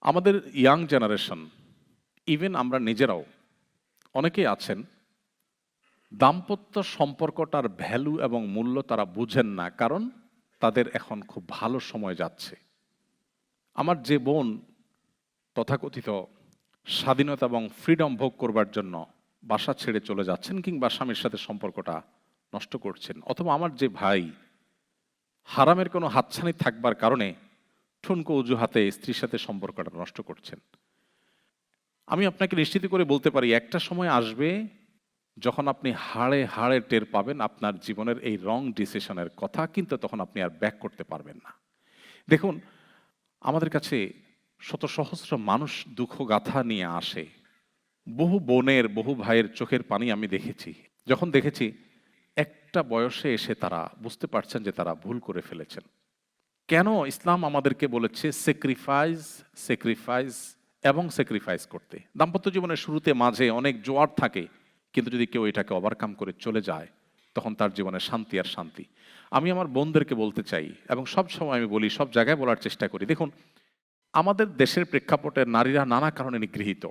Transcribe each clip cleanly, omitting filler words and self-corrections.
আমাদের young generation, even আমরা নিজেরাও অনেকেই আছেন দাম্পত্য সম্পর্কটার ভ্যালু এবং মূল্য তারা বুঝেন না, কারণ তাদের এখন খুব ভালো সময় যাচ্ছে। আমার যে বোন তথাকথিত স্বাধীনতা এবং ফ্রিডম ভোগ করবার জন্য বাসা ছেড়ে চলে যাচ্ছেন কিংবা স্বামীর সাথে সম্পর্কটা নষ্ট করছেন, অথবা আমার যে ভাই হারামের কোনো হাতছানি থাকবার কারণে ঠুনকো অজুহাতে স্ত্রীর সাথে সম্পর্কটা নষ্ট করছেন, আমি আপনাকে নিশ্চিত করে বলতে পারি একটা সময় আসবে যখন আপনি হাড়ে হাড়ে টের পাবেন আপনার জীবনের এই রং ডিসিশনের কথা, কিন্তু তখন আপনি আর ব্যাক করতে পারবেন না। দেখুন, আমাদের কাছে শত সহস্র মানুষ দুঃখ গাথা নিয়ে আসে। বহু বোনের, বহু ভাইয়ের চোখের পানি আমি দেখেছি, যখন দেখেছি একটা বয়সে এসে তারা বুঝতে পারছেন যে তারা ভুল করে ফেলেছেন। কেন ইসলাম আমাদেরকে বলেছে স্যাক্রিফাইস, স্যাক্রিফাইস এবং স্যাক্রিফাইস করতে? দাম্পত্য জীবনের শুরুতে মাঝে অনেক জোয়ার থাকে, কিন্তু যদি কেউ এটাকে ওভারকাম করে চলে যায় তখন তার জীবনে শান্তি আর শান্তি। আমি আমার বোনদেরকে বলতে চাই, এবং সব সময় আমি বলি, সব জায়গায় বলার চেষ্টা করি, দেখুন, আমাদের দেশের প্রেক্ষাপটে নারীরা নানা কারণে নিগৃহীত।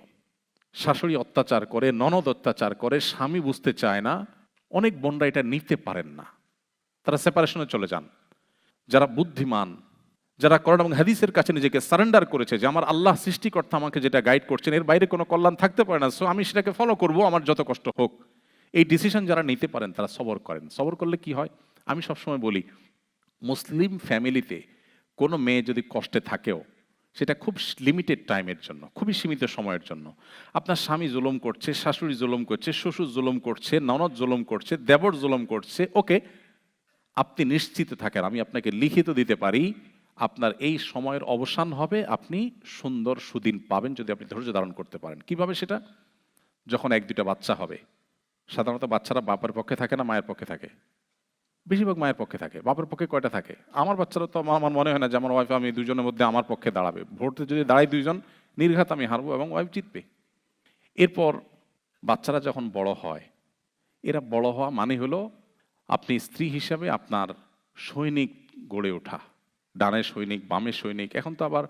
শাশুড়ি অত্যাচার করে, ননদ অত্যাচার করে, স্বামী বুঝতে চায় না, অনেক বোনরা এটা নিতে পারেন না, তারা সেপারেশনে চলে যান। যারা বুদ্ধিমান, যারা কোরআন এবং হাদিসের কাছে নিজেকে সারেন্ডার করেছে যে আমার আল্লাহ সৃষ্টিকর্তা আমাকে যেটা গাইড করছেন এর বাইরে কোনো কল্যাণ থাকতে পারে না, সো আমি সেটাকে ফলো করব, আমার যত কষ্ট হোক, এই ডিসিশন যারা নিতে পারেন তারা সবর করেন। সবর করলে কি হয়, আমি সবসময় বলি, মুসলিম ফ্যামিলিতে কোনো মেয়ে যদি কষ্টে থাকেও সেটা খুব লিমিটেড টাইমের জন্য, খুবই সীমিত সময়ের জন্য। আপনার স্বামী জুলুম করছে, শাশুড়ি জুলুম করছে, শ্বশুর জুলুম করছে, ননদ জুলুম করছে, দেবর জুলুম করছে, ওকে, আপনি নিশ্চিত থাকেন, আমি আপনাকে লিখিত দিতে পারি, আপনার এই সময়ের অবসান হবে, আপনি সুন্দর সুদিন পাবেন যদি আপনি ধৈর্য ধারণ করতে পারেন। কিভাবে সেটা? যখন এক দুটা বাচ্চা হবে, সাধারণত বাচ্চারা বাপের পক্ষে থাকে না মায়ের পক্ষে থাকে? বেশিরভাগ মায়ের পক্ষে থাকে। বাপের পক্ষে কয়টা থাকে? আমার বাচ্চারা তো আমার মনে হয় না যে আমার ওয়াইফ আমি দুজনের মধ্যে আমার পক্ষে দাঁড়াবে। ভোটে যদি দাঁড়াই দুইজন, নির্ঘাত আমি হারবো এবং ওয়াইফ জিতবে। এরপর বাচ্চারা যখন বড় হয়, এরা বড় হওয়া মানে হলো আপনি স্ত্রী হিসাবে আপনার সৈনিক গড়ে ওঠা, ডানে সৈনিক, বামে সৈনিক। এখন তো আবার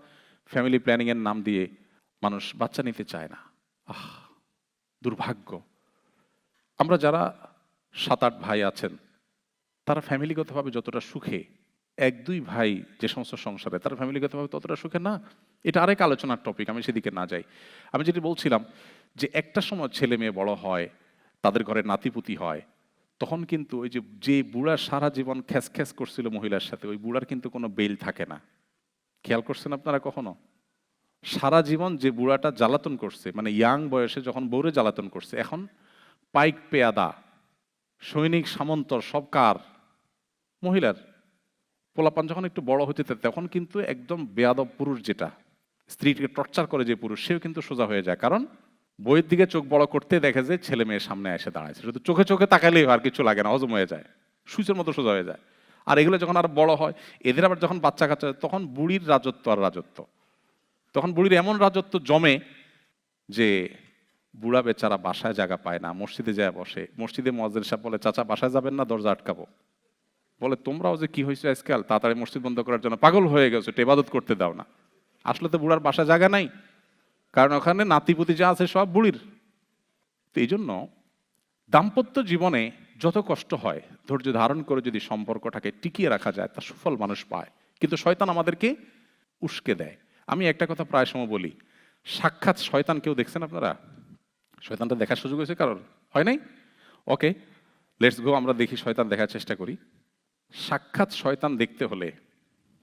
ফ্যামিলি প্ল্যানিংয়ের নাম দিয়ে মানুষ বাচ্চা নিতে চায় না। আহ, দুর্ভাগ্য। আমরা যারা 7-8 ভাই আছেন, তারা ফ্যামিলিগতভাবে যতটা সুখে, এক দুই ভাই যে সমস্ত সংসারে, তারা ফ্যামিলিগতভাবে ততটা সুখে না। এটা আরেক আলোচনার টপিক, আমি সেদিকে না যাই। আমি যেটি বলছিলাম যে একটা সময় ছেলে মেয়ে বড় হয়, তাদের ঘরে নাতিপুতি হয়, তখন কিন্তু ওই যে যে বুড়া সারা জীবন খ্যাস খ্যাস করছিল মহিলার সাথে, ওই বুড়ার কিন্তু কোনো বেল থাকে না। খেয়াল করছেন আপনারা কখনো? সারা জীবন যে বুড়াটা জ্বালাতন করছে, মানে ইয়াং বয়সে যখন বউরে জ্বালাতন করছে, এখন পাইক পেয়াদা, সৈনিক সামন্তর সব কার? মহিলার। পোলাপান যখন একটু বড় হতে থাকে তখন কিন্তু একদম বেয়াদব পুরুষ, যেটা স্ত্রীকে টর্চার করে যে পুরুষ, সেও কিন্তু সোজা হয়ে যায়, কারণ বইয়ের দিকে চোখ বড় করতে দেখে যে ছেলে মেয়ের সামনে এসে দাঁড়াইছে, শুধু চোখে চোখে তাকালেই আর কিছু লাগে না, হজম হয়ে যায়, সুইচের মতো সোজা হয়ে যায়। আর এগুলো যখন আর বড় হয়, এদের আবার যখন বাচ্চা কাচ্চা, তখন বুড়ির রাজত্ব আর রাজত্ব, তখন বুড়ির এমন রাজত্ব জমে যে বুড়া বেচারা বাসায় জায়গা পায় না, মসজিদে যায় বসে। মসজিদে মুয়াজ্জিন সাহেব বলে, চাচা বাসায় যাবেন না, দরজা আটকাবো। বলে, তোমরাও যে কি হয়েছে আজকাল, তাড়াতাড়ি মসজিদ বন্ধ করার জন্য পাগল হয়ে গেছে, ইবাদত করতে দাও না। আসলে তো বুড়ার বাসা জায়গা নাই, কারণ ওখানে নাতিপুতি যা আছে সব বুড়ির। তো এই জন্য দাম্পত্য জীবনে যত কষ্ট হয়, ধৈর্য ধারণ করে যদি সম্পর্কটাকে টিকিয়ে রাখা যায়, তার সুফল মানুষ পায়। কিন্তু শয়তান আমাদেরকে উস্কে দেয়। আমি একটা কথা প্রায় সময় বলি, সাক্ষাৎ শয়তান কেউ দেখছেন আপনারা? শয়তানটা দেখার সুযোগ হয়েছে কারোর? হয় নাই? ওকে, লেটস গো, আমরা দেখি, শয়তান দেখার চেষ্টা করি। সাক্ষাৎ শয়তান দেখতে হলে,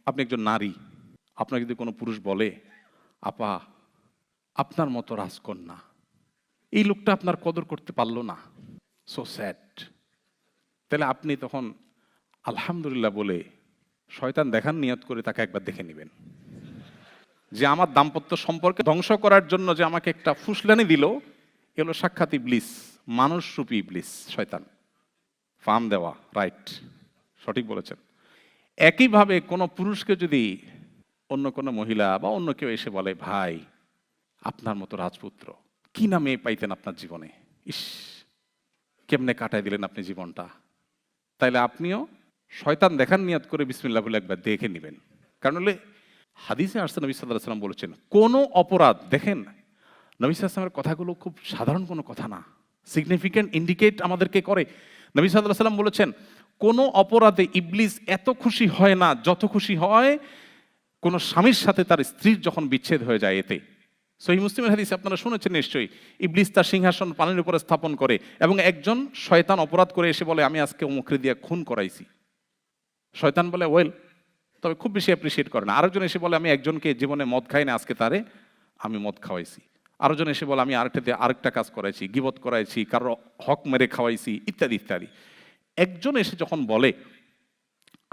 আপনি একজন নারী, আপনাকে যদি কোনো পুরুষ বলে, আপা আপনার মতো রাজকন্যা, এই লোকটা আপনার কদর করতে পারলো না, সো স্যাড, তাহলে আপনি তখন আলহামদুলিল্লাহ বলে শয়তান দেখার নিয়ত করে তাকে একবার দেখে নেবেন, যে আমার দাম্পত্য সম্পর্কে ধ্বংস করার জন্য যে আমাকে একটা ফুসলানি দিল, এলো সাক্ষাৎ ইবলিস, মানুষ রূপী ইবলিস, শয়তান। ফার্ম দেওয়া, রাইট, সঠিক বলেছেন। একইভাবে কোনো পুরুষকে যদি অন্য কোনো মহিলা বা অন্য কেউ এসে বলে, ভাই আপনার মতো রাজপুত্র কি না মেয়ে পাইতেন আপনার জীবনে, ইস কেমনে কাটাই দিলেন আপনি জীবনটা, তাইলে আপনিও শয়তান দেখার নিয়ত করে বিসমিল্লাহ বলে একবার দেখে নেবেন। কারণ হলে হাদিসে আসছে নবী সাল্লাল্লাহু আলাইহি সাল্লাম বলেছেন, কোনো অপরাধ, দেখেন নবী সাল্লাল্লাহু আলাইহি সাল্লামের কথাগুলো খুব সাধারণ কোনো কথা না, সিগনিফিক্যান্ট ইন্ডিকেট আমাদেরকে করে। নবী সাল্লাল্লাহু আলাইহি সাল্লাম বলেছেন, কোনো অপরাধে ইবলিস এত খুশি হয় না যত খুশি হয় কোনো স্বামীর সাথে তার স্ত্রীর যখন বিচ্ছেদ হয়ে যায় এতে। সহিহ মুসলিমের হাদিস আপনারা শুনেছেন নিশ্চয়ই, ইবলিস তার সিংহাসন পানির উপরে স্থাপন করে এবং একজন শয়তান অপরাধ করে এসে বলে, আমি আজকে অমুকরে দিয়ে খুন করাইছি। শয়তান বলে ওয়েল, তবে খুব বেশি অ্যাপ্রিসিয়েট করে না। আরেকজন এসে বলে, আমি একজনকে জীবনে মদ খাই না, আজকে তারে আমি মদ খাওয়াইছি। আরেকজন এসে বলে, আমি আরেকটা কাজ করাইছি, গিবত করাইছি, কারো হক মেরে খাওয়াইছি, ইত্যাদি ইত্যাদি। একজন এসে যখন বলে,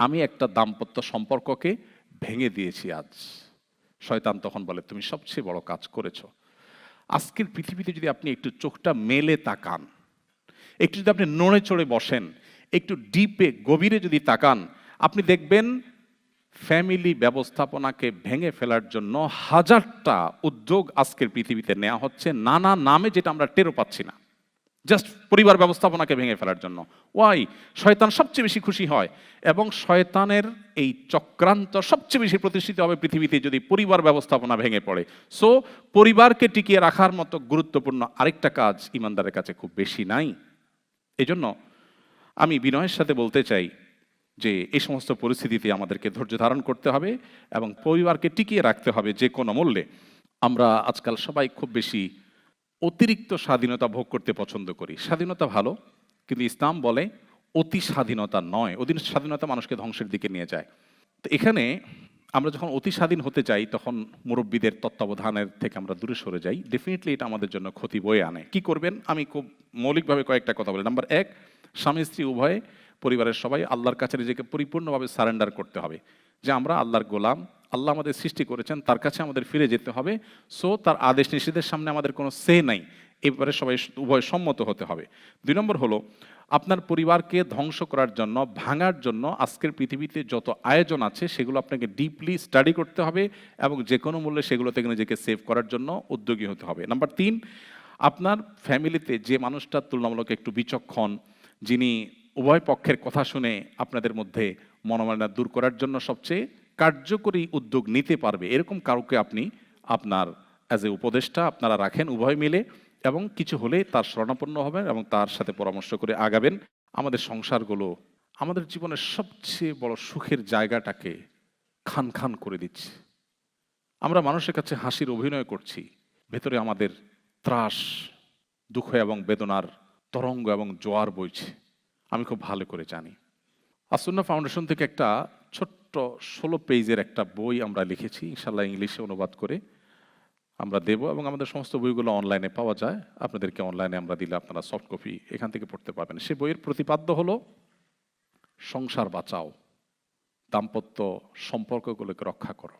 আমি একটা দাম্পত্য সম্পর্ককে ভেঙে দিয়েছি আজ, শয়তান তখন বলে, তুমি সবচেয়ে বড় কাজ করেছো। আজকের পৃথিবীতে যদি আপনি একটু চোখটা মেলে তাকান, একটু যদি আপনি নড়ে চড়ে বসেন, একটু ডিপে গভীরে যদি তাকান, আপনি দেখবেন ফ্যামিলি ব্যবস্থাপনাকে ভেঙে ফেলার জন্য হাজারটা উদ্যোগ আজকের পৃথিবীতে নেওয়া হচ্ছে নানা নামে, যেটা আমরা টেরও পাচ্ছি না, জাস্ট পরিবার ব্যবস্থাপনাকে ভেঙে ফেলার জন্য। ওয়াই? শয়তান সবচেয়ে বেশি খুশি হয় এবং শয়তানের এই চক্রান্ত সবচেয়ে বেশি প্রতিষ্ঠিত হবে পৃথিবীতে যদি পরিবার ব্যবস্থাপনা ভেঙে পড়ে। সো পরিবারকে টিকিয়ে রাখার মতো গুরুত্বপূর্ণ আরেকটা কাজ ইমানদারের কাছে খুব বেশি নাই। এজন্য আমি বিনয়ের সাথে বলতে চাই যে এই সমস্ত পরিস্থিতিতে আমাদেরকে ধৈর্য ধারণ করতে হবে এবং পরিবারকে টিকিয়ে রাখতে হবে যে কোনো মূল্যে। আমরা আজকাল সবাই খুব বেশি অতিরিক্ত স্বাধীনতা ভোগ করতে পছন্দ করি। স্বাধীনতা ভালো, কিন্তু ইসলাম বলে অতি স্বাধীনতা নয়। অতি স্বাধীনতা মানুষকে ধ্বংসের দিকে নিয়ে যায়। তো এখানে আমরা যখন অতি স্বাধীন হতে চাই, তখন মুরব্বীদের তত্ত্বাবধানের থেকে আমরা দূরে সরে যাই। ডেফিনেটলি এটা আমাদের জন্য ক্ষতি বয়ে আনে। কি করবেন? আমি খুব মৌলিকভাবে কয়েকটা কথা বলি। নাম্বার 1, স্বামী স্ত্রী উভয়ে, পরিবারের সবাই আল্লাহর কাছে নিজেকে পরিপূর্ণভাবে সারেন্ডার করতে হবে যে আমরা আল্লাহর গোলাম, আল্লাহ আমাদের সৃষ্টি করেছেন, তার কাছে আমাদের ফিরে যেতে হবে। সো তার আদেশ নিষেধের সামনে আমাদের কোনো সে নাই, এবারে সবাই উভয় সম্মত হতে হবে। 2 নম্বর হলো, আপনার পরিবারকে ধ্বংস করার জন্য, ভাঙার জন্য আজকের পৃথিবীতে যত আয়োজন আছে সেগুলো আপনাকে ডিপলি স্টাডি করতে হবে এবং যে কোনো মূল্যে সেগুলো থেকে নিজেকে সেভ করার জন্য উদ্যোগী হতে হবে। নাম্বার 3, আপনার ফ্যামিলিতে যে মানুষটা তুলনামূলক একটু বিচক্ষণ, যিনি উভয় পক্ষের কথা শুনে আপনাদের মধ্যে মনোমালিন্য দূর করার জন্য সবচেয়ে কার্যকরী উদ্যোগ নিতে পারবে, এরকম কাউকে আপনি আপনার অ্যাজ এ উপদেষ্টা আপনারা রাখেন উভয় মিলে, এবং কিছু হলে তার শরণাপন্ন হবেন এবং তার সাথে পরামর্শ করে আগাবেন। আমাদের সংসারগুলো আমাদের জীবনের সবচেয়ে বড় সুখের জায়গাটাকে খান খান করে দিচ্ছে। আমরা মানুষের কাছে হাসির অভিনয় করছি, ভেতরে আমাদের ত্রাস, দুঃখ এবং বেদনার তরঙ্গ এবং জোয়ার বইছে। আমি খুব ভালো করে জানি। আসুন্নাহ ফাউন্ডেশন থেকে একটা ছোট্ট 16 পেজের একটা বই আমরা লিখেছি, ইনশাআল্লাহ ইংলিশে অনুবাদ করে আমরা দেব, এবং আমাদের সমস্ত বইগুলো অনলাইনে পাওয়া যায়। আপনাদেরকে অনলাইনে আমরা দিলে আপনারা সফট কপি এখান থেকে পড়তে পারবেন। সে বইয়ের প্রতিপাদ্য হলো সংসার বাঁচাও, দাম্পত্য সম্পর্কগুলোকে রক্ষা করো।